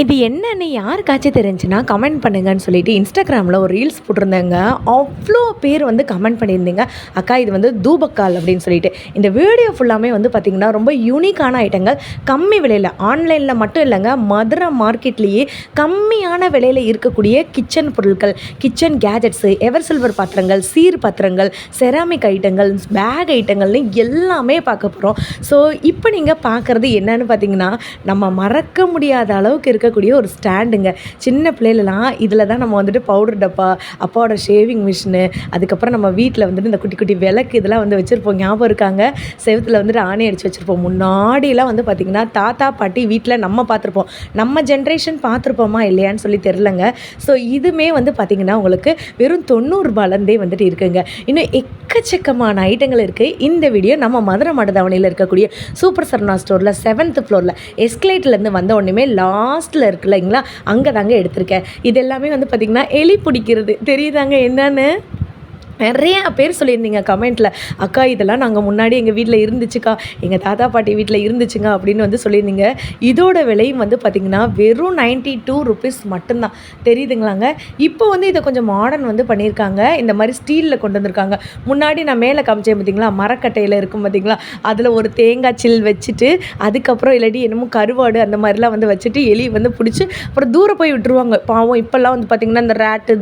இது என்னன்னு யாருக்காச்சும் தெரிஞ்சுன்னா கமெண்ட் பண்ணுங்கன்னு சொல்லிட்டு இன்ஸ்டாகிராமில் ஒரு ரீல்ஸ் போட்டிருந்தேங்க. அவ்வளோ பேர் வந்து கமெண்ட் பண்ணியிருந்தீங்க. அக்கா இது வந்து தூபக்கால் அப்படின்னு சொல்லிட்டு. இந்த வீடியோ ஃபுல்லாமே வந்து பார்த்திங்கன்னா ரொம்ப யூனிக்கான ஐட்டங்கள் கம்மி விலையில், ஆன்லைனில் மட்டும் இல்லைங்க, மதுரை மார்க்கெட்லேயே கம்மியான விலையில் இருக்கக்கூடிய கிச்சன் பொருட்கள், கிச்சன் கேஜெட்ஸு, எவர் சில்வர் பாத்திரங்கள், சீர் பாத்திரங்கள், செராமிக் ஐட்டங்கள், பேக் ஐட்டங்கள்னு எல்லாமே பார்க்க போகிறோம். ஸோ இப்போ நீங்கள் பார்க்குறது என்னன்னு பார்த்தீங்கன்னா, நம்ம மறக்க முடியாத அளவுக்கு இருக்கக்கூடிய ஒரு ஸ்டாண்டுங்க. சின்ன பிள்ளைலலாம் இதில் தான் நம்ம வந்துட்டு பவுடர் டப்பா, அப்பாவோட ஷேவிங் மிஷினு, அதுக்கப்புறம் நம்ம வீட்டில் வந்துட்டு இந்த குட்டி குட்டி விளக்கு இதெல்லாம் வந்து வச்சுருப்போம். ஞாபகம் இருக்காங்க? செவுத்தில் வந்துட்டு ஆணி அடித்து வச்சுருப்போம். முன்னாடிலாம் வந்து பார்த்திங்கன்னா தாத்தா பாட்டி வீட்டில் நம்ம பார்த்துருப்போம். நம்ம ஜென்ரேஷன் பார்த்துருப்போமா இல்லையான்னு சொல்லி தெரிலங்க. ஸோ இதுவுமே வந்து பார்த்திங்கன்னா உங்களுக்கு வெறும் 90 ரூபாயிலேருந்தே வந்துட்டு இருக்குங்க. இன்னும் எக்கச்சக்கமான ஐட்டங்கள் இருக்குது. இந்த வீடியோ நம்ம மதுரை மடதாவணியில் இருக்கக்கூடிய சூப்பர் சரவணா ஸ்டோரில் 7th ஃப்ளோரில் எஸ்கலேட்டர்லேருந்து வந்த உடனே லாஸ்ட்டில் இருக்கு இல்லைங்களா, அங்கே தாங்க எடுத்திருக்கேன். இது எல்லாமே வந்து பார்த்திங்கன்னா எலி பிடிக்கிறது தெரியுதாங்க என்னன்னு. நிறையா பேர் சொல்லியிருந்தீங்க கமெண்ட்டில், அக்கா இதெல்லாம் நாங்கள் முன்னாடி எங்கள் வீட்டில் இருந்துச்சுக்கா, எங்கள் தாத்தா பாட்டி வீட்டில் இருந்துச்சுங்க அப்படின்னு வந்து சொல்லியிருந்தீங்க. இதோட விலையும் வந்து பார்த்திங்கன்னா வெறும் 92 ருபீஸ் மட்டும்தான். தெரியுதுங்களாங்க. இப்போ வந்து இதை கொஞ்சம் மாடர்ன் வந்து பண்ணியிருக்காங்க. இந்த மாதிரி ஸ்டீலில் கொண்டு வந்திருக்காங்க. முன்னாடி நான் மேலே காமிச்சேன் பார்த்திங்களா, மரக்கட்டையில் இருக்கும் பார்த்திங்களா, அதில் ஒரு தேங்காய் சில் வச்சுட்டு அதுக்கப்புறம் இல்லாட்டி என்னமோ கருவாடு அந்த மாதிரிலாம் வந்து வச்சுட்டு எலி வந்து பிடிச்சி அப்புறம் தூரம் போய் விட்டுருவாங்க. பாவம் இப்போல்லாம் வந்து பார்த்திங்கன்னா இந்த ரேட்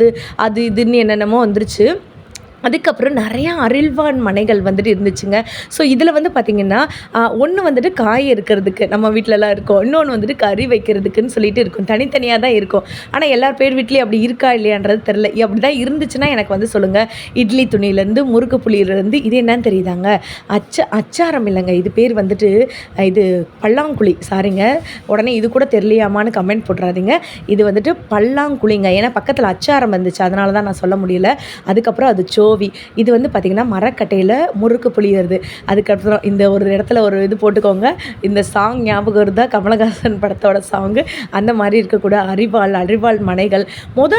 அது இதுன்னு என்னென்னமோ வந்துருச்சு. அதுக்கப்புறம் நிறையா அரில்வான் மனைகள் வந்துட்டு இருந்துச்சுங்க. ஸோ இதில் வந்து பார்த்திங்கன்னா ஒன்று வந்துட்டு காய் இருக்கிறதுக்கு நம்ம வீட்டிலலாம் இருக்கும், இன்னொன்று வந்துட்டு கறி வைக்கிறதுக்குன்னு சொல்லிட்டு இருக்கும். தனித்தனியாக தான் இருக்கும். ஆனால் எல்லார் பேர் வீட்லேயும் அப்படி இருக்கா இல்லையான்றது தெரில. அப்படி தான் இருந்துச்சுன்னா எனக்கு வந்து சொல்லுங்கள். இட்லி துணியிலேருந்து முறுக்கு புளியிலேருந்து இது என்னன்னு தெரியுதாங்க? அச்சாரம் இல்லைங்க, இது பேர் வந்துட்டு இது பல்லாங்குழி. சாரிங்க, உடனே இது கூட தெரியலையாமான்னு கமெண்ட் போட்டுறாதீங்க. இது வந்துட்டு பல்லாங்குழிங்க. ஏன்னா பக்கத்தில் அச்சாரம் வந்துச்சு, அதனால தான் நான் சொல்ல முடியல. அதுக்கப்புறம் அது இது வந்து பார்த்திங்கன்னா மரக்கட்டையில் முறுக்கு புளியறது. அதுக்கப்புறம் இந்த ஒரு இடத்துல ஒரு இது போட்டுக்கோங்க, இந்த சாங் ஞாபகம் இருந்தால் கமலஹாசன் படத்தோட சாங்கு, அந்த மாதிரி இருக்கக்கூட அரிவாள் மனைகள்.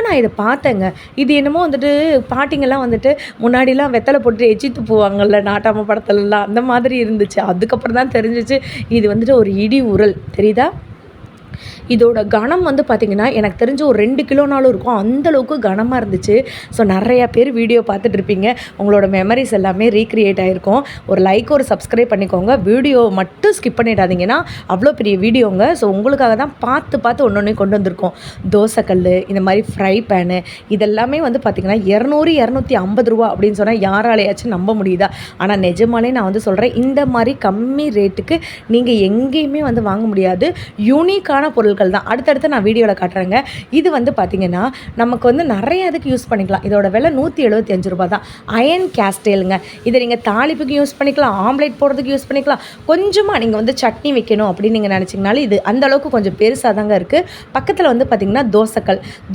நான் இதை பார்த்தேங்க. இது என்னமோ வந்துட்டு பாட்டிங்கெல்லாம் வந்துட்டு முன்னாடிலாம் வெத்தலை போட்டு எச்சித்து போவாங்கள்ல நாட்டாம படத்துலலாம், அந்த மாதிரி இருந்துச்சு. அதுக்கப்புறம் தான் தெரிஞ்சிச்சு இது வந்துட்டு ஒரு இடி உரல். தெரியுதா? இதோட கனம் வந்து பார்த்திங்கன்னா எனக்கு தெரிஞ்ச ஒரு 2 கிலோனாலும் இருக்கும். அந்தளவுக்கு கனமாக இருந்துச்சு. ஸோ நிறையா பேர் வீடியோ பார்த்துட்ருப்பீங்க. உங்களோட மெமரிஸ் எல்லாமே ரீக்ரியேட் ஆகிருக்கும். ஒரு லைக் ஒரு சப்ஸ்கிரைப் பண்ணிக்கோங்க. வீடியோ மட்டும் ஸ்கிப் பண்ணிடாதீங்கன்னா அவ்வளோ பெரிய வீடியோங்க. ஸோ உங்களுக்காக தான் பார்த்து ஒன்று கொண்டு வந்திருக்கோம். தோசைக்கல், இந்த மாதிரி ஃப்ரை பேனு, இதெல்லாமே வந்து பார்த்திங்கன்னா 200-250 ரூபா அப்படின்னு சொன்னால் யாராலையாச்சும் நம்ப முடியுதா? ஆனால் நிஜமாலே நான் வந்து சொல்கிறேன், இந்த மாதிரி கம்மி ரேட்டுக்கு நீங்கள் எங்கேயுமே வந்து வாங்க முடியாது. யூனிக்கான பொருட்கள் தான் அடுத்தடுத்து நான் வீடியோவில் காட்டுறேங்க. இது வந்து பார்த்திங்கன்னா நமக்கு வந்து நிறைய இதுக்கு யூஸ் பண்ணிக்கலாம். இதோட விலை 175 ரூபா தான். அயன் கேஸ்டேலுங்க. இதை நீங்கள் தாளிப்புக்கு யூஸ் பண்ணிக்கலாம், ஆம்லேட் போடுறதுக்கு யூஸ் பண்ணிக்கலாம். கொஞ்சமாக நீங்கள் வந்து சட்னி வைக்கணும் அப்படின்னு நீங்கள் நினச்சிங்கனாலும் இது அந்தளவுக்கு கொஞ்சம் பெருசாக தாங்க இருக்குது. பக்கத்தில் வந்து பார்த்திங்கன்னா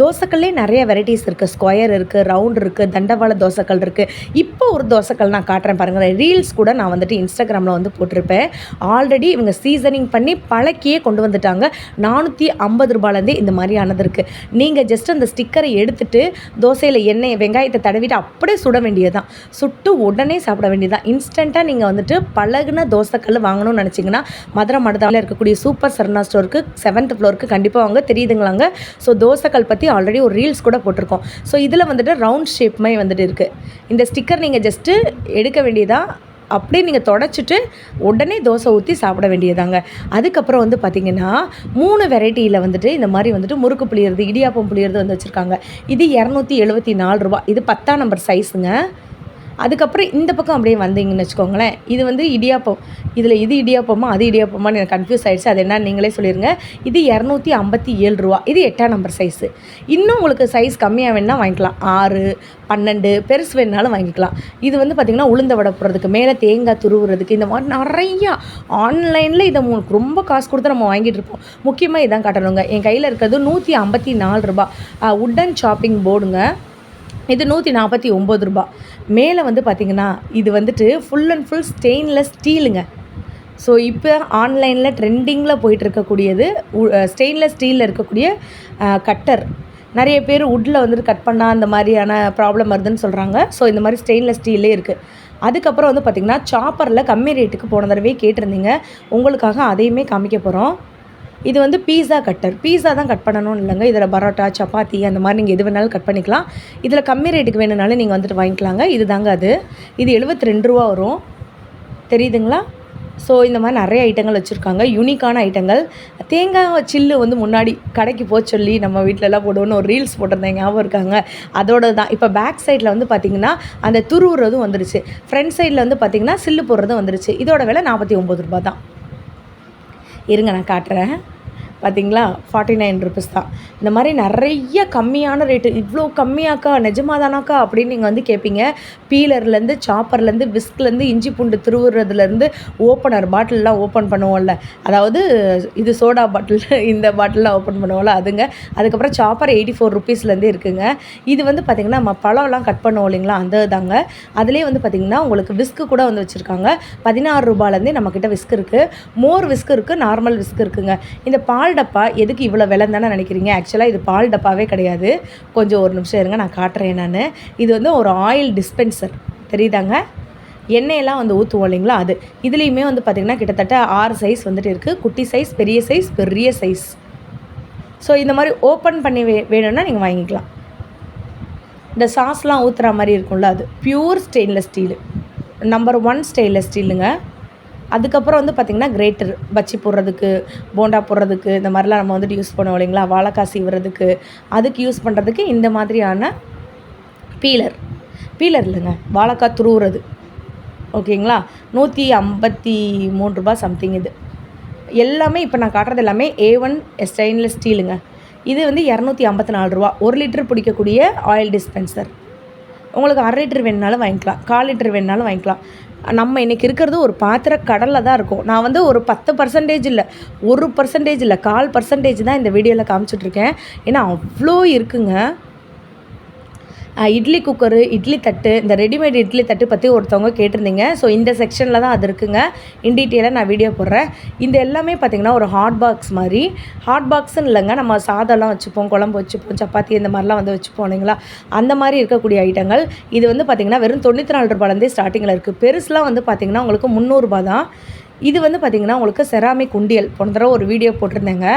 தோசைக்கல்லே நிறைய வெரைட்டிஸ் இருக்குது. ஸ்கொயர் இருக்குது, ரவுண்ட் இருக்குது, தண்டவாள தோசைக்கல் இருக்குது. இப்போ ஒரு தோசைக்கல் நான் காட்டுறேன் பாருங்கள். ரீல்ஸ் கூட நான் வந்துட்டு இன்ஸ்டாகிராமில் வந்து போட்டிருப்பேன். ஆல்ரெடி இவங்க சீசனிங் பண்ணி பழக்கியே கொண்டு வந்துட்டாங்க. 450 ரூபாயிலேருந்தே இந்த மாதிரியானது இருக்குது. நீங்கள் ஜஸ்ட் அந்த ஸ்டிக்கரை எடுத்துகிட்டு தோசையில் எண்ணெய் வெங்காயத்தை தடவிட்டு அப்படியே சுட வேண்டியதுதான். சுட்டு உடனே சாப்பிட வேண்டியதுதான். இன்ஸ்டண்ட்டாக நீங்கள் வந்துட்டு பழகுன தோசைக்கல் வாங்கணும்னு நினச்சிங்கன்னா மதுரை மடதாவில் இருக்கக்கூடிய சூப்பர் சரவணா ஸ்டோருக்கு 7th ஃப்ளோருக்கு கண்டிப்பாக வாங்க. தெரியுதுங்களாங்க? ஸோ தோசைக்கல் பற்றி ஆல்ரெடி ஒரு ரீல்ஸ் கூட போட்டிருக்கோம். ஸோ இதில் வந்துட்டு ரவுண்ட் ஷேப் மாதிரி வந்துட்டு இருக்குது. இந்த ஸ்டிக்கர் நீங்கள் ஜஸ்ட்டு எடுக்க வேண்டியதாக, அப்படியே நீங்கள் தொடச்சிட்டு உடனே தோசை ஊற்றி சாப்பிட வேண்டியதாங்க. அதுக்கப்புறம் வந்து பார்த்திங்கன்னா 3 வெரைட்டியில் வந்துட்டு இந்த மாதிரி வந்துட்டு முறுக்கு புளியறது, இடியாப்பம் புளியறது வந்து வச்சுருக்காங்க. இது 274 ரூபா. இது 10ஆம் நம்பர் சைஸுங்க. அதுக்கப்புறம் இந்த பக்கம் அப்படியே வந்தீங்கன்னு வச்சுக்கோங்களேன், இது வந்து இடியாப்பம். இதில் இது இடியாப்பமா அது இடியாப்பமான்னு எனக்கு கன்ஃபியூஸ் ஆகிடுச்சு. அது என்ன நீங்களே சொல்லிடுங்க. இது 257 ரூபா. இது 8ஆம் நம்பர் சைஸு. இன்னும் உங்களுக்கு சைஸ் கம்மியாக வேணுன்னா வாங்கிக்கலாம். 6, 12 பெருசு வேணுனாலும் வாங்கிக்கலாம். இது வந்து பார்த்திங்கன்னா உளுந்த வடை போடுறதுக்கு, மேலே தேங்காய் துருவுறதுக்கு, இந்த மாதிரி நிறையா ஆன்லைனில் இதை ரொம்ப காசு கொடுத்து நம்ம வாங்கிட்டு இருப்போம். முக்கியமாக இதான் காட்டணுங்க. என் கையில் இருக்கிறது 154 ரூபா. உட்டன் சாப்பிங் போர்டுங்க. இது 149 ரூபா. மேலே வந்து பார்த்திங்கன்னா இது வந்துட்டு ஃபுல் அண்ட் ஃபுல் ஸ்டெயின்லெஸ் ஸ்டீலுங்க. ஸோ இப்போ ஆன்லைனில் ட்ரெண்டிங்கில் போயிட்டுருக்கக்கூடியது ஸ்டெயின்லெஸ் ஸ்டீலில் இருக்கக்கூடிய கட்டர். நிறைய பேர் வுட்டில் வந்துட்டு கட் பண்ணால் அந்த மாதிரியான ப்ராப்ளம் வருதுன்னு சொல்கிறாங்க. ஸோ இந்த மாதிரி ஸ்டெயின்லெஸ் ஸ்டீல்லே இருக்குது. அதுக்கப்புறம் வந்து பார்த்திங்கன்னா சாப்பரில் கம்மி ரேட்டுக்கு போன தடவை கேட்டிருந்தீங்க. உங்களுக்காக அதையுமே காமிக்க போகிறோம். இது வந்து பீஸா கட்டர். பீஸா தான் கட் பண்ணணும்னு இல்லைங்க. இதில் பரோட்டா, சப்பாத்தி அந்த மாதிரி நீங்கள் எது வேணாலும் கட் பண்ணிக்கலாம். இதில் கம்மி ரேட்டுக்கு வேணும்னாலும் நீங்கள் வந்துட்டு வாங்கிக்கலாங்க. இது தாங்க அது. இது 72 ரூபா வரும். தெரியுதுங்களா? ஸோ இந்த மாதிரி நிறைய ஐட்டங்கள் வச்சுருக்காங்க, யூனிக்கான ஐட்டங்கள். தேங்காய் சில்லு வந்து முன்னாடி கடைக்கு போக சொல்லி நம்ம வீட்டிலலாம் போடுவோன்னு ஒரு ரீல்ஸ் போட்டிருந்தேன், ஞாபகம் இருக்காங்க? அதோட தான் இப்போ பேக் சைடில் வந்து பார்த்திங்கன்னா அந்த துருவுறதும் வந்துருச்சு. ஃப்ரண்ட் சைடில் வந்து பார்த்திங்கன்னா சில்லு போடுறதும் வந்துருச்சு. இதோட விலை 49 ரூபா தான். இருங்க நான் காட்டுறேன். பார்த்தீங்களா? 49 ருபீஸ் தான். இந்த மாதிரி நிறைய கம்மியான ரேட்டு. இவ்வளோ கம்மியாக்கா, நிஜமாதானாக்கா அப்படின்னு நீங்கள் வந்து கேட்பீங்க. பீலர்லேருந்து, சாப்பர்லேருந்து, விஸ்க்லேருந்து, இஞ்சி பூண்டு திருவுறதுலேருந்து, ஓப்பனர் பாட்டிலெலாம் ஓப்பன் பண்ணுவோம்ல, அதாவது இது சோடா பாட்டில், இந்த பாட்டிலெலாம் ஓப்பன் பண்ணுவோம்ல அதுங்க. அதுக்கப்புறம் சாப்பர் 84 ருபீஸ்லேருந்து இருக்குங்க. இது வந்து பார்த்திங்கன்னா நம்ம பழம்லாம் கட் பண்ணுவோம் இல்லைங்களா, அந்த தாங்க. அதிலே வந்து பார்த்திங்கன்னா உங்களுக்கு விஸ்க்கு கூட வந்து வச்சுருக்காங்க. 16 ரூபாலேருந்தே நம்மக்கிட்ட விஸ்க் இருக்குது. மோர் விஸ்க் இருக்குது, நார்மல் விஸ்க் இருக்குங்க. இந்த பால் டப்பா எதுக்கு இவ்வளோ விலைன்னு தானே நினைக்கிறீங்க? ஆக்சுவலாக இது பால் டப்பாவே கிடையாது. கொஞ்சம் ஒரு நிமிஷம் இருங்க, நான் காட்டுறேன் நான். இது வந்து ஒரு ஆயில் டிஸ்பென்சர், தெரியுதாங்க? எண்ணெயெல்லாம் வந்து ஊற்றுவோம் இல்லைங்களா, அது. இதுலேயுமே வந்து பார்த்திங்கன்னா கிட்டத்தட்ட 6 சைஸ் வந்துட்டு இருக்குது. குட்டி சைஸ், பெரிய சைஸ், பெரிய சைஸ். ஸோ இந்த மாதிரி ஓப்பன் பண்ணி வேணும்னா நீங்கள் வாங்கிக்கலாம். இந்த சாஸ்லாம் ஊற்றுற மாதிரி இருக்கும்ல, அது pure stainless steel, number 1 stainless ஸ்டீலுங்க. அதுக்கப்புறம் வந்து பார்த்திங்கன்னா கிரேட்டர், பச்சி போடுறதுக்கு, போண்டா போடுறதுக்கு, இந்த மாதிரிலாம் நம்ம வந்துட்டு யூஸ் பண்ணுவோம் இல்லைங்களா, வாழைக்காய் சீவுறதுக்கு, அதுக்கு யூஸ் பண்ணுறதுக்கு இந்த மாதிரியான பீலர் இல்லைங்க, வாழைக்காய் துருவுறது. ஓகேங்களா? 153 ரூபா சம்திங். இது எல்லாமே இப்போ நான் காட்டுறது எல்லாமே A1 ஸ்டெயின்லெஸ் ஸ்டீலுங்க. இது வந்து 254 ரூபா. 1 லிட்டர் பிடிக்கக்கூடிய ஆயில் டிஸ்பென்சர். உங்களுக்கு 1/2 லிட்டர் வேணுனாலும் வாங்கிக்கலாம், 1/4 லிட்டர் வேணுனாலும் வாங்கிக்கலாம். நம்ம இன்றைக்கி இருக்கிறது ஒரு பாத்திர கடலில் தான் இருக்கும். நான் வந்து ஒரு 10% இல்லை, 1% இல்லை, 1/4% தான் இந்த வீடியோவில் காமிச்சிட்ருக்கேன். ஏன்னா அவ்வளோ இருக்குங்க. இட்லி குக்கரு, இட்லி தட்டு, இந்த ரெடிமேட் இட்லி தட்டு பற்றி ஒருத்தவங்க கேட்டிருந்தீங்க. ஸோ இந்த செக்ஷனில் தான் அது இருக்குங்க. இன் டீட்டெயிலாக நான் வீடியோ போடுறேன். இந்த எல்லாமே பார்த்திங்கன்னா ஒரு ஹாட் பாக்ஸ் மாதிரி. ஹாட் பாக்ஸுன்னு இல்லைங்க, நம்ம சாதம்லாம் வச்சுப்போம், குழம்பு வச்சுப்போம், சப்பாத்தி இந்த மாதிரிலாம் வந்து வச்சுப்போம் இல்லைங்களா, அந்த மாதிரி இருக்கக்கூடிய ஐட்டங்கள். இது வந்து பார்த்திங்கன்னா வெறும் 94 ரூபாலேருந்தே ஸ்டார்டிங்கில் இருக்குது. பெருசுலாம் வந்து பார்த்திங்கன்னா உங்களுக்கு 300 ரூபா தான். இது வந்து பார்த்திங்கன்னா உங்களுக்கு செராமிக் உண்டியல், போன தடவை ஒரு வீடியோ போட்டிருந்தேங்க.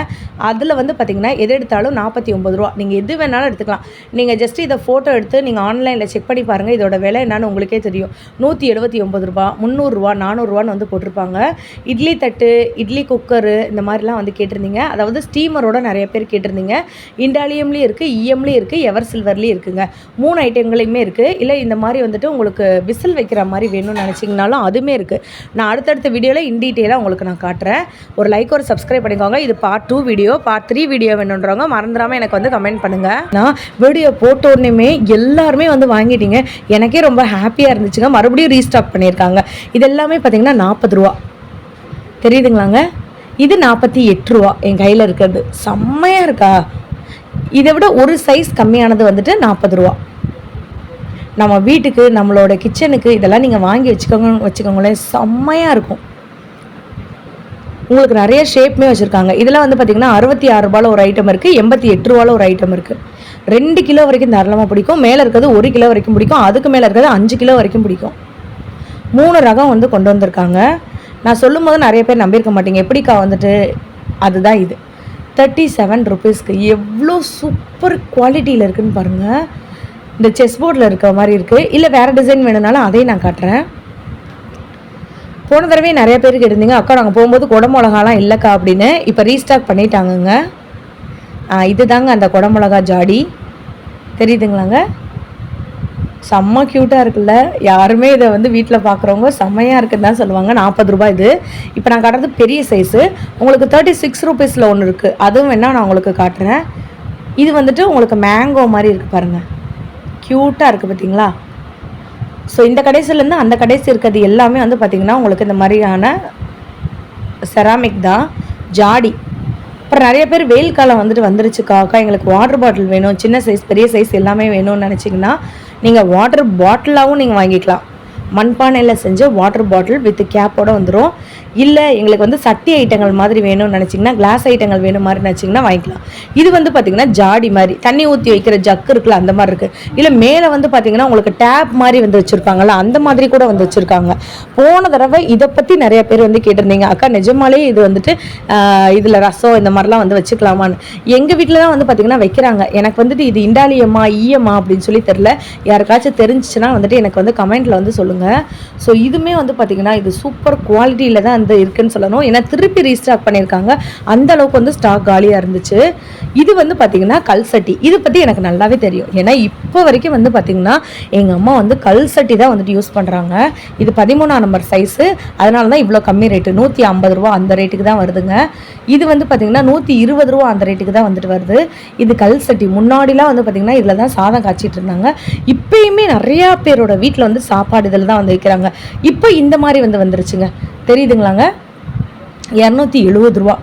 அதில் வந்து பார்த்திங்கன்னா எது எடுத்தாலும் 49 ரூபா. நீங்கள் எது வேணாலும் எடுத்துக்கலாம். நீங்கள் ஜஸ்ட் இதை ஃபோட்டோ எடுத்து நீங்கள் ஆன்லைனில் செக் பண்ணி பாருங்கள், இதோட விலை என்னன்னு உங்களுக்கே தெரியும். 179 ரூபா, 300 ரூபா, 400 ரூபான்னு வந்து போட்டிருப்பாங்க. இட்லி தட்டு, இட்லி குக்கரு இந்த மாதிரிலாம் வந்து கேட்டிருந்தீங்க. அதாவது ஸ்டீமரோட நிறைய பேர் கேட்டிருந்தீங்க. இண்டாலியம்லேயும் இருக்குது, இஎம்லேயும் இருக்குது, எவர் சில்வர்லேயும் இருக்குங்க. 3 ஐட்டங்களையுமே இருக்குது. இல்லை இந்த மாதிரி வந்துட்டு உங்களுக்கு விசில் வைக்கிற மாதிரி வேணும்னு நினச்சிங்கனாலும் அதுவுமே இருக்குது. நான் அடுத்தடுத்த வீடியோவில் இன் டீட்டெயிலாக உங்களுக்கு நான் காட்டுறேன். ஒரு லைக், ஒரு சப்ஸ்கிரைப் பண்ணிக்கோங்க. இது பார்ட் 2 வீடியோ. பார்ட் 3 வீடியோ வேணுன்றவங்க மறந்துடாமல் எனக்கு வந்து கமெண்ட் பண்ணுங்கள். நான் வீடியோ போட்ட உடனே எல்லாருமே வந்து வாங்கிட்டீங்க. எனக்கே ரொம்ப ஹாப்பியாக இருந்துச்சுங்க. மறுபடியும் ரீஸ்டாக் பண்ணியிருக்காங்க. இது எல்லாமே பார்த்திங்கன்னா 40 ரூபா. தெரியுதுங்களாங்க? இது 48 ரூபா என் கையில் இருக்கிறது. செம்மையாக இருக்கா? இதை விட ஒரு சைஸ் கம்மியானது வந்துட்டு 40 ரூபா. நம்ம வீட்டுக்கு, நம்மளோட கிச்சனுக்கு இதெல்லாம் நீங்கள் வாங்கி வச்சுக்கோங்களேன், செம்மையாக இருக்கும். உங்களுக்கு நிறைய ஷேப்புமே வச்சுருக்காங்க. இதெல்லாம் வந்து பார்த்திங்கன்னா 66 ரூபாயில் ஒரு ஐட்டம் இருக்குது, 88 ரூபாயில் ஒரு ஐட்டம் இருக்குது. 2 கிலோ வரைக்கும் தாராளமாக பிடிக்கும். மேலே இருக்கிறது 1 கிலோ வரைக்கும் பிடிக்கும். அதுக்கு மேலே இருக்கிறது 5 கிலோ வரைக்கும் பிடிக்கும். 3 ரகம் வந்து கொண்டு வந்திருக்காங்க. நான் சொல்லும் போது நிறைய பேர் நம்பியிருக்க மாட்டீங்க, எப்படிக்கா வந்துட்டு. அதுதான் இது 37 ருபீஸ்க்கு. எவ்வளோ சூப்பர் குவாலிட்டியில் இருக்குதுன்னு பாருங்கள். இந்த செஸ் போர்டில் இருக்கிற மாதிரி இருக்குது. இல்லை வேறு டிசைன் வேணுனாலும் அதையும் நான் காட்டுறேன். போன தடவை நிறைய பேர் கேட்டிருந்தீங்க, அக்கா நாங்கள் போகும்போது குடமிளகாலாம் இல்லைக்கா அப்படின்னு. இப்போ ரீஸ்டாக் பண்ணிட்டாங்கங்க. இது தாங்க அந்த குடமிளகா ஜாடி. தெரியுதுங்களாங்க? செம்ம க்யூட்டாக இருக்குல்ல. யாருமே இதை வந்து வீட்டில் பார்க்குறவங்க செம்மையாக இருக்குன்னு தான் சொல்லுவாங்க. 40 ரூபாய் இது. இப்போ நான் காட்டுறது பெரிய சைஸு. உங்களுக்கு 36 ருபீஸில் ஒன்று இருக்குது, அதுவும் வேணால் நான் உங்களுக்கு காட்டுறேன். இது வந்துட்டு உங்களுக்கு மேங்கோ மாதிரி இருக்குது பாருங்கள், க்யூட்டாக இருக்குது பார்த்தீங்களா? ஸோ இந்த கடைசிலேருந்து அந்த கடைசி இருக்கிறது எல்லாமே வந்து பார்த்திங்கன்னா உங்களுக்கு இந்த மாதிரியான செராமிக் தான் ஜாடி. அப்புறம் நிறைய பேர் வெயில் காலம் வந்துருச்சுக்கா, எங்களுக்கு வாட்டர் பாட்டில் வேணும், சின்ன சைஸ் பெரிய சைஸ் எல்லாமே வேணும்னு நினச்சிங்கன்னா நீங்கள் வாட்டர் பாட்டிலாகவும் நீங்கள் வாங்கிக்கலாம். மண்பானையில் செஞ்ச வாட்டர் பாட்டில் வித் கேப்போடு வந்துடும். இல்லை எங்களுக்கு வந்து சட்டி ஐட்டங்கள் மாதிரி வேணும்னு நினச்சிங்கன்னா, கிளாஸ் ஐட்டங்கள் வேணும் மாதிரி நினச்சிங்கன்னா வாங்கிக்கலாம். இது வந்து பார்த்திங்கன்னா ஜாடி மாதிரி தண்ணி ஊற்றி வைக்கிற ஜக்கு இருக்குல்ல, அந்த மாதிரி இருக்குது. இல்லை மேலே வந்து பார்த்திங்கன்னா உங்களுக்கு டேப் மாதிரி வந்து வச்சுருப்பாங்கல்ல, அந்த மாதிரி கூட வந்து வச்சுருக்காங்க. போன தடவை இதை பற்றி நிறைய பேர் வந்து கேட்டிருந்தீங்க, அக்கா நிஜமாலே இது வந்துட்டு இதில் ரசம் இந்த மாதிரிலாம் வந்து வச்சுக்கலாமான்னு. எங்கள் வீட்டில் தான் வந்து பார்த்திங்கன்னா வைக்கிறாங்க. எனக்கு வந்துட்டு இது இண்டாலியமா ஈயமா அப்படின்னு சொல்லி தெரில. யாருக்காச்சும் தெரிஞ்சிச்சுன்னா வந்துட்டு எனக்கு வந்து கமெண்ட்டில் வந்து சொல்லுங்கள். ஸோ இதுவுமே வந்து பார்த்திங்கன்னா இது சூப்பர் குவாலிட்டியில் தான் வந்து இருக்குன்னு சொல்லணும். ஏன்னா திருப்பி ரீஸ்டாக் பண்ணியிருக்காங்க. அந்த அளவுக்கு வந்து ஸ்டாக் காலியாக இருந்துச்சு. இது வந்து பார்த்திங்கன்னா கல் சட்டி. இது பற்றி எனக்கு நல்லாவே தெரியும். ஏன்னா இப்போ வரைக்கும் வந்து பார்த்திங்கன்னா எங்கள் அம்மா வந்து கல் சட்டி தான் வந்துட்டு யூஸ் பண்ணுறாங்க. இது 13ஆம் நம்பர் சைஸு. அதனால தான் இவ்வளோ கம்மி ரேட்டு, 150 ரூபா அந்த ரேட்டுக்கு தான் வருதுங்க. இது வந்து பார்த்திங்கன்னா 120 ரூபா அந்த ரேட்டுக்கு தான் வந்துட்டு வருது. இது கல் சட்டி. முன்னாடிலாம் வந்து பார்த்திங்கன்னா இதில் தான் சாதம் காய்ச்சிட்டு இருந்தாங்க. இப்போயுமே நிறையா பேரோட வீட்டில் வந்து சாப்பாடு இதில் தான் வந்து வைக்கிறாங்க. இப்போ இந்த மாதிரி வந்து வந்துருச்சுங்க. தெரியுதுங்களாங்க? 270 ரூபா.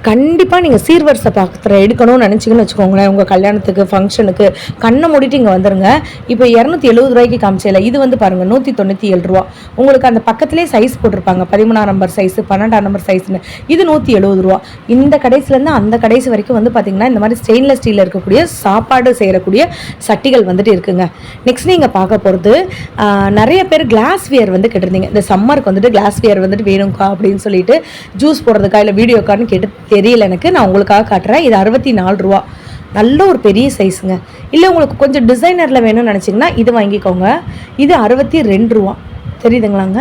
கண்டிப்பாக நீங்கள் சீர்வரிசை பாத்திரம் எடுக்கணும்னு நினச்சிங்கன்னு வச்சுக்கோங்களேன், உங்கள் கல்யாணத்துக்கு ஃபங்க்ஷனுக்கு கண்ணை மூடிட்டு இங்கே வந்துடுங்க. இப்போ 270 ரூபாய்க்கு காமிச்சல. இது வந்து பாருங்கள் 197 ரூபா. உங்களுக்கு அந்த பக்கத்துலேயே சைஸ் போட்டிருப்பாங்க, 13ஆம் நம்பர் சைஸு, 12ஆம் நம்பர் சைஸ்னு. இது 170 ரூபா. இந்த கடைசிலேருந்து அந்த கடைசி வரைக்கும் வந்து பார்த்திங்கன்னா இந்த மாதிரி ஸ்டெயின்லெஸ் ஸ்டீலில் இருக்கக்கூடிய சாப்பாடு செய்யக்கூடிய சட்டிகள் வந்துட்டு இருக்குங்க. நெக்ஸ்ட் நீங்கள் பார்க்க போகிறது, நிறைய பேர் கிளாஸ் வியர் வந்து கேட்டிருந்தீங்க. இந்த சம்மருக்கு வந்துட்டு கிளாஸ் வியர் வந்துட்டு வேணும்க்கா அப்படின்னு சொல்லிட்டு ஜூஸ் போடுறதுக்கா இல்லை வீடியோக்கான்னு கேட்டு தெரியல எனக்கு. நான் உங்களுக்காக காட்டுறேன். இது 64 ரூபா. நல்ல ஒரு பெரிய சைஸுங்க. இல்லை உங்களுக்கு கொஞ்சம் டிசைனரில் வேணும்னு நினச்சிங்கன்னா இது வாங்கிக்கோங்க. இது 62 ரூபா. தெரியுதுங்களாங்க?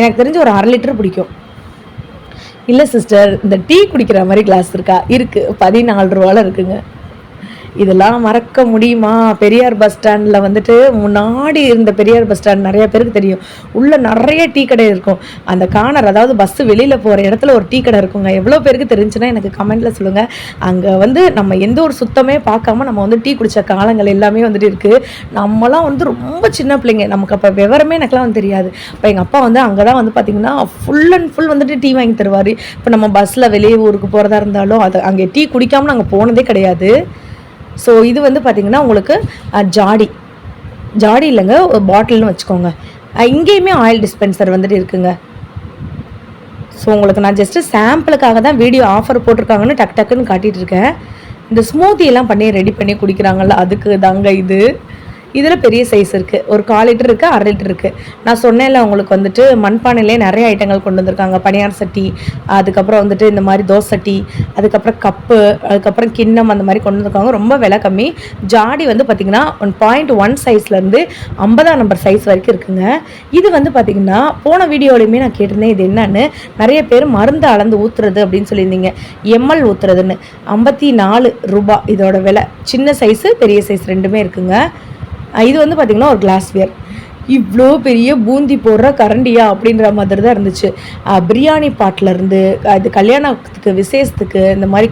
எனக்கு தெரிஞ்சு ஒரு 1/2 லிட்டர் பிடிக்கும். இல்லை சிஸ்டர், இந்த டீ குடிக்கிற மாதிரி கிளாஸ் இருக்கா? இருக்குது, 14 ரூபாவில் இருக்குங்க. இதெல்லாம் மறக்க முடியுமா? பெரியார் பஸ் ஸ்டாண்டில் வந்துட்டு முன்னாடி இருந்த பெரியார் பஸ் ஸ்டாண்ட் நிறைய பேருக்கு தெரியும். உள்ளே நிறைய டீ கடை இருக்கும். அந்த கார்னர், அதாவது பஸ்ஸு வெளியில் போகிற இடத்துல ஒரு டீ கடை இருக்குங்க. எவ்வளோ பேருக்கு தெரிஞ்சுன்னா எனக்கு கமெண்ட்டில் சொல்லுங்கள். அங்கே வந்து நம்ம எந்த ஒரு சுத்தமே பார்க்காம நம்ம வந்து டீ குடித்த காலங்கள் எல்லாமே வந்துட்டு இருக்குது. நம்மலாம் வந்து ரொம்ப சின்ன பிள்ளைங்க, நமக்கு அப்போ விவரமே எனக்குலாம் வந்து தெரியாது. இப்போ எங்கள் அப்பா வந்து அங்கே தான் வந்து பார்த்திங்கன்னா ஃபுல் அண்ட் ஃபுல் வந்துட்டு டீ வாங்கி தருவார். இப்போ நம்ம பஸ்ஸில் வெளியே ஊருக்கு போகிறதா இருந்தாலும் அது அங்கே டீ குடிக்காமல் நாங்கள் போனதே கிடையாது. ஸோ இது வந்து பார்த்திங்கன்னா உங்களுக்கு ஜாடி இல்லைங்க, ஒரு பாட்டில்னு வச்சுக்கோங்க. இங்கேயுமே ஆயில் டிஸ்பென்சர் வந்துட்டு இருக்குங்க. ஸோ உங்களுக்கு நான் ஜஸ்ட்டு சாம்பிளுக்காக தான் வீடியோ ஆஃபர் போட்டிருக்காங்கன்னு டக்குன்னு காட்டிகிட்டு இருக்கேன். இந்த ஸ்மூத்தியெல்லாம் பண்ணி ரெடி பண்ணி குடிக்கிறாங்கல்ல, அதுக்கு தாங்க இது. இதில் பெரிய சைஸ் இருக்குது. ஒரு 1/4 லிட்டர் இருக்குது, 1/2 லிட்டர் இருக்குது. நான் சொன்னேன்ல உங்களுக்கு வந்துட்டு மண்பானையிலே நிறைய ஐட்டங்கள் கொண்டு வந்திருக்காங்க. பனியார் சட்டி, அதுக்கப்புறம் வந்துட்டு இந்த மாதிரி தோசை சட்டி, அதுக்கப்புறம் கப்பு, அதுக்கப்புறம் கிண்ணம், அந்த மாதிரி கொண்டு வந்திருக்காங்க. ரொம்ப விலை கம்மி. ஜாடி வந்து பார்த்திங்கன்னா 1.1 சைஸ்லேருந்து 50ஆம் நம்பர் சைஸ் வரைக்கும் இருக்குங்க. இது வந்து பார்த்திங்கன்னா போன வீடியோலையுமே நான் கேட்டிருந்தேன் இது என்னன்னு. நிறைய பேர் மருந்து அளந்து ஊற்றுறது அப்படின்னு சொல்லியிருந்தீங்க, எம்எல் ஊற்றுறதுன்னு. 54 ரூபா இதோட விலை. சின்ன சைஸு பெரிய சைஸ் ரெண்டுமே இருக்குங்க. இது வந்து பார்த்திங்கன்னா ஒரு கிளாஸ் வியர். இவ்வளோ பெரிய பூந்தி போடுற கரண்டியா அப்படின்ற மாதிரி தான் இருந்துச்சு. பிரியாணி பாட்டிலேருந்து இது கல்யாணத்துக்கு விசேஷத்துக்கு இந்த மாதிரி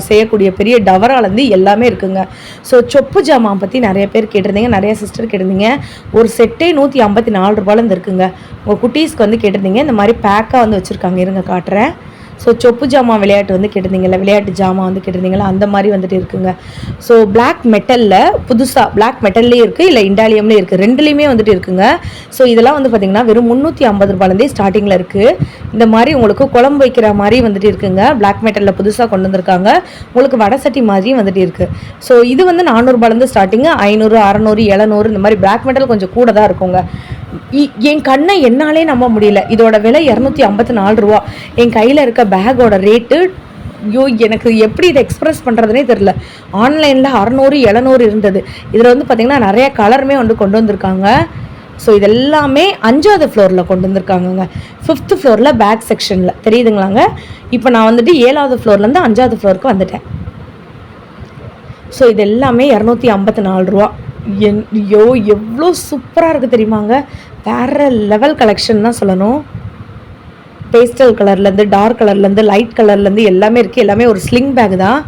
செய்யக்கூடிய பெரிய டவராலேருந்து எல்லாமே இருக்குங்க. ஸோ சொப்பு ஜாமான் பற்றி நிறைய பேர் கேட்டிருந்தீங்க, நிறைய சிஸ்டர் கேட்டிருந்தீங்க. ஒரு செட்டே 154 ரூபாயிலேருந்து இருக்குங்க. உங்கள் குட்டீஸ்க்கு வந்து கேட்டிருந்தீங்க, இந்த மாதிரி பேக்காக வந்து வச்சுருக்காங்க. இருங்க காட்டுறேன். ஸோ சொப்பு ஜாமான் விளையாட்டு வந்து கேட்டிருந்தீங்கல்ல, விளையாட்டு ஜாமான் வந்து கேட்டிருந்தீங்களா, அந்த மாதிரி வந்துட்டு இருக்குங்க. ஸோ பிளாக் மெட்டலில் புதுசாக பிளாக் மெட்டல்லே இருக்குது, இல்லை இண்டாலியம்லேயே இருக்குது, ரெண்டுலேயுமே வந்துட்டு இருக்குங்க. ஸோ இதெல்லாம் வந்து பார்த்திங்கன்னா வெறும் 350 ரூபாயிலேருந்தே ஸ்டார்டிங்கில் இருக்குது. இந்த மாதிரி உங்களுக்கு குழம்பு வைக்கிற மாதிரி வந்துட்டு இருக்குங்க. பிளாக் மெட்டலில் புதுசாக கொண்டு வந்திருக்காங்க. உங்களுக்கு வடை சட்டி மாதிரியும் வந்துட்டு இருக்குது. ஸோ இது வந்து 400 ரூபாயிலேருந்து ஸ்டார்டிங்கு, 500, 600, 700 இந்த மாதிரி பிளாக் மெட்டல் கொஞ்சம் கூட தான் இருக்குங்க. என் கண்ணை என்னாலே நம்ப முடியல. இதோட விலை 254 ரூபா. என் கையில் இருக்க பேக்கோட ரேட்டு, ஐயோ எனக்கு எப்படி இதை எக்ஸ்பிரஸ் பண்ணுறதுனே தெரில. ஆன்லைனில் 600, 700 இருந்தது. இதில் வந்து பார்த்திங்கன்னா நிறைய கலருமே வந்து கொண்டு வந்திருக்காங்க. ஸோ இதெல்லாமே 5வது ஃப்ளோரில் கொண்டு வந்திருக்காங்கங்க. 5th ஃப்ளோரில் பேக் செக்ஷனில். தெரியுதுங்களாங்க? இப்போ நான் வந்துட்டு 7வது ஃப்ளோர்லேருந்து 5வது ஃப்ளோருக்கு வந்துட்டேன். ஸோ இது எல்லாமே 254 ரூபா. ஐயோ எவ்வளோ சூப்பராக இருக்குது தெரியுமாங்க. வேறு லெவல் கலெக்ஷன் தான் சொல்லணும். பேஸ்டல் கலர்லேருந்து டார்க் கலர்லேருந்து லைட் கலர்லேருந்து எல்லாமே இருக்குது. எல்லாமே ஒரு ஸ்லிங் பேக் தான்.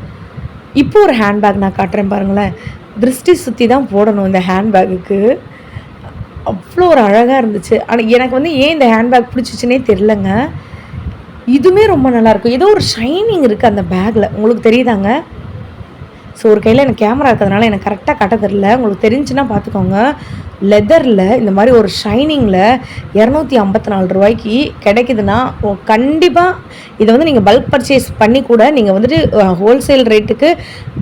இப்போ ஒரு ஹேண்ட்பேக் நான் காட்டுறேன் பாருங்களேன். திருஷ்டி சுற்றி தான் போடணும் இந்த ஹேண்ட்பேக்குக்கு. அவ்வளோ ஒரு அழகாக இருந்துச்சு. ஆனால் எனக்கு வந்து ஏன் இந்த ஹேண்ட்பேக் பிடிச்சிச்சுன்னே தெரிலங்க. இதுவுமே ரொம்ப நல்லாயிருக்கும். ஏதோ ஒரு ஷைனிங் இருக்குது அந்த பேக்கில், உங்களுக்கு தெரியுதாங்க? ஸோ ஒரு கையில் எனக்கு கேமரா இருக்கிறதுனால எனக்கு கரெக்டாக காட்ட தெரியல, உங்களுக்கு தெரிஞ்சுன்னா பார்த்துக்கோங்க. லெதரில் இந்த மாதிரி ஒரு ஷைனிங்கில் 254 ரூபாய்க்கு கிடைக்குதுன்னா கண்டிப்பாக இதை வந்து நீங்கள் பல்க் பர்ச்சேஸ் பண்ணி கூட நீங்கள் வந்துட்டு ஹோல்சேல் ரேட்டுக்கு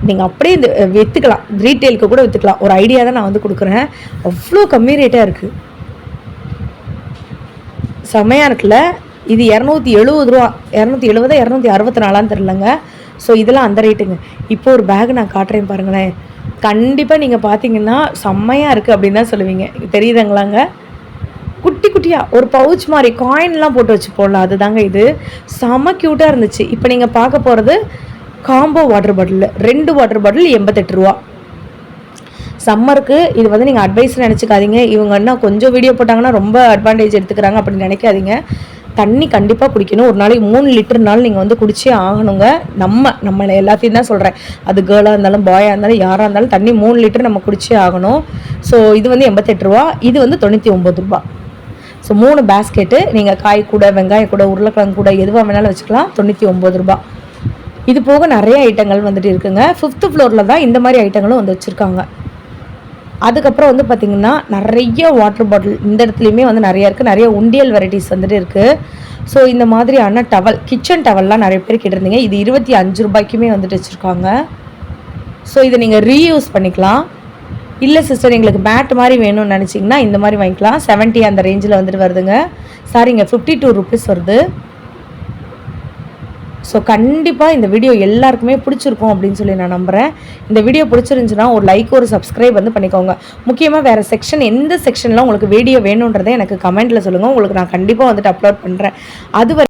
நீங்கள் அப்படியே இந்த விற்றுக்கலாம், ரீட்டெயிலுக்கு கூட விற்றுக்கலாம். ஒரு ஐடியா தான் நான் வந்து கொடுக்குறேன். அவ்வளோ கம்மி ரேட்டாக இருக்குது, செம்மையாக இருக்குல்ல. இது 270 ரூபா, 270 264 தெரிலங்க. ஸோ இதெல்லாம் அந்த ரேட்டுங்க. இப்போ ஒரு பேக் நான் காட்டுறேன் பாருங்களேன். கண்டிப்பாக நீங்கள் பார்த்தீங்கன்னா செம்மையாக இருக்குது அப்படின்னு தான் சொல்லுவீங்க. தெரியுதுங்களாங்க? குட்டி குட்டியாக ஒரு பவுச் மாதிரி காயின்லாம் போட்டு வச்சு போடலாம், அதுதாங்க இது. செம்ம க்யூட்டாக இருந்துச்சு. இப்போ நீங்கள் பார்க்க போகிறது combo water bottle, 2 water bottle 88 ரூபா. சம்மருக்கு இது வந்து நீங்கள் அட்வைஸ் நினச்சிக்காதீங்க. இவங்க என்ன கொஞ்சம் வீடியோ போட்டாங்கன்னா ரொம்ப அட்வான்டேஜ் எடுத்துக்கிறாங்க அப்படின்னு நினைக்காதீங்க. தண்ணி கண்டிப்பாக குடிக்கணும். ஒரு நாளைக்கு 3 லிட்டர்னாலும் நீங்கள் வந்து குடிச்சே ஆகணுங்க. நம்ம எல்லாத்தையும் தான் சொல்கிறேன், அது கேர்ளாக இருந்தாலும் பாயாக இருந்தாலும் யாராக இருந்தாலும் தண்ணி 3 லிட்டர் நம்ம குடிச்சே ஆகணும். ஸோ இது வந்து 88 ரூபா, இது வந்து 99 ரூபா. ஸோ 3 பேஸ்கெட்டு, நீங்கள் காய் கூட வெங்காயம் கூட உருளைக்கிழங்கு கூட எதுவாக வேணாலும் வச்சுக்கலாம், 99 ரூபா. இது போக நிறைய ஐட்டங்கள் வந்துட்டு இருக்குங்க. 5th ஃப்ளோரில் தான் இந்த மாதிரி ஐட்டங்களும் வந்து வச்சுருக்காங்க. அதுக்கப்புறம் வந்து பார்த்திங்கன்னா நிறைய வாட்டர் பாட்டில் இந்த இடத்துலையுமே வந்து நிறையா இருக்குது. நிறைய உண்டியல் வெரைட்டிஸ் வந்துட்டு இருக்குது. ஸோ இந்த மாதிரியான டவல், கிச்சன் டவல்லாம் நிறைய பேர் கேட்டிருந்தீங்க. இது 25 ரூபாய்க்குமே வந்துட்டு வச்சுருக்காங்க. ஸோ இதை நீங்கள் ரீயூஸ் பண்ணிக்கலாம். இல்லை சிஸ்டர் எங்களுக்கு மேட் மாதிரி வேணும்னு நினச்சிங்கன்னா இந்த மாதிரி வாங்கிக்கலாம். 70 அந்த ரேஞ்சில் வந்துட்டு வருதுங்க. சாரிங்க 52 ருபீஸ் வருது. ஸோ கண்டிப்பாக இந்த வீடியோ எல்லாருக்குமே பிடிச்சிருக்கும் அப்படின்னு சொல்லி நான் நம்புகிறேன். இந்த வீடியோ பிடிச்சிருந்துச்சுன்னா ஒரு லைக் ஒரு சப்ஸ்கிரைப் வந்து பண்ணிக்கோங்க. முக்கியமாக வேறு செக்ஷன் எந்த செக்ஷனில் உங்களுக்கு வீடியோ வேணுன்றதை எனக்கு கமெண்ட்டில் சொல்லுங்கள். உங்களுக்கு நான் கண்டிப்பாக வந்துட்டு அப்லோட் பண்ணுறேன். அது